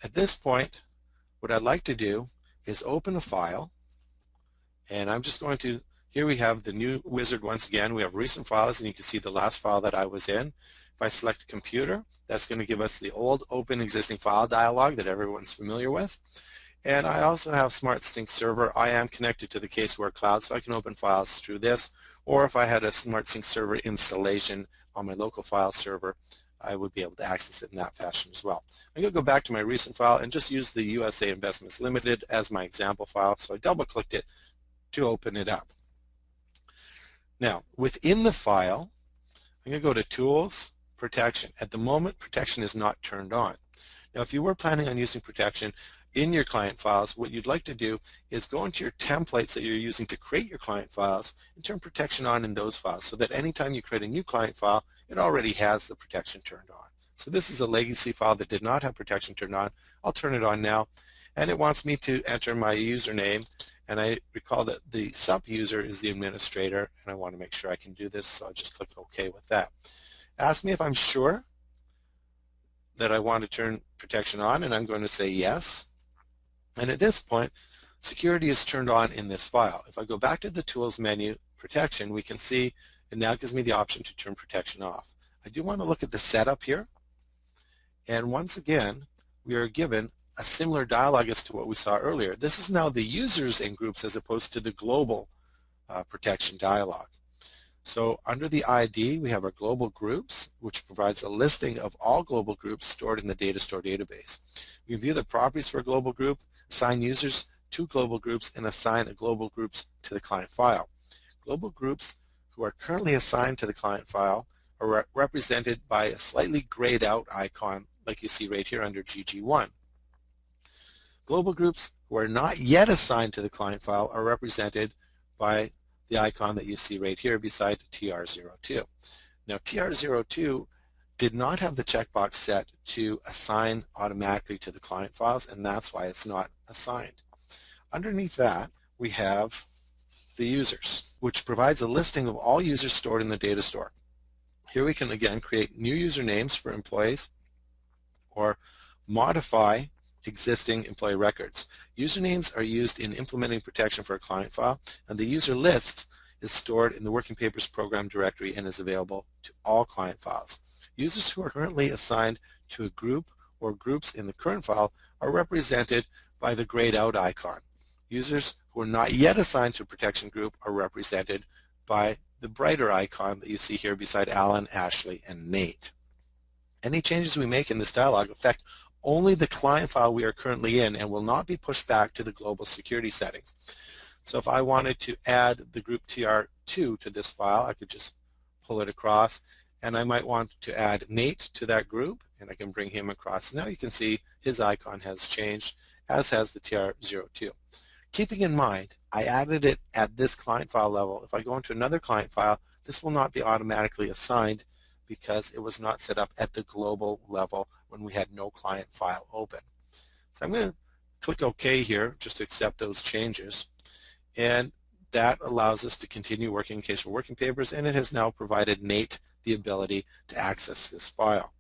At this point, what I'd like to do is open a file, and I'm just going to, here we have the new wizard once again. We have recent files, and you can see the last file that I was in. If I select computer, that's going to give us the old open existing file dialog that everyone's familiar with. And I also have SmartSync Server. I am connected to the Caseware Cloud, so I can open files through this. Or if I had a SmartSync Server installation on my local file server, I would be able to access it in that fashion as well. I'm going to go back to my recent file and just use the USA Investments Limited as my example file. So I double-clicked it to open it up. Now, within the file, I'm going to go to Tools, Protection. At the moment, protection is not turned on. Now, if you were planning on using protection in your client files, what you'd like to do is go into your templates that you're using to create your client files and turn protection on in those files so that anytime you create a new client file, it already has the protection turned on. So this is a legacy file that did not have protection turned on. I'll turn it on now, and it wants me to enter my username, and I recall that the sub-user is the administrator, and I want to make sure I can do this, so I'll just click OK with that. Ask me if I'm sure that I want to turn protection on, and I'm going to say yes. And at this point, security is turned on in this file. If I go back to the Tools menu, Protection, we can see it now gives me the option to turn protection off. I do want to look at the setup here. And once again, we are given a similar dialog as to what we saw earlier. This is now the users and groups as opposed to the global protection dialog. So under the ID, we have our global groups, which provides a listing of all global groups stored in the DataStore database. We view the properties for a global group, assign users to global groups, and assign a global groups to the client file. Global groups who are currently assigned to the client file are represented by a slightly grayed out icon like you see right here under GG1. Global groups who are not yet assigned to the client file are represented by the icon that you see right here beside TR02. Now TR02 did not have the checkbox set to assign automatically to the client files, and that's why it's not assigned. Underneath that, we have the users, which provides a listing of all users stored in the data store. Here we can again create new usernames for employees or modify existing employee records. Usernames are used in implementing protection for a client file, and the user list is stored in the Working Papers program directory and is available to all client files. Users who are currently assigned to a group or groups in the current file are represented by the grayed out icon. Users who are not yet assigned to a protection group are represented by the brighter icon that you see here beside Alan, Ashley, and Nate. Any changes we make in this dialog affect only the client file we are currently in and will not be pushed back to the global security settings. So if I wanted to add the group TR2 to this file, I could just pull it across, and I might want to add Nate to that group, and I can bring him across. Now you can see his icon has changed, as has the TR02. Keeping in mind, I added it at this client file level. If I go into another client file, this will not be automatically assigned because it was not set up at the global level when we had no client file open. So I'm going to click OK here just to accept those changes, and that allows us to continue working in Caseware Working Papers, and it has now provided Nate the ability to access this file.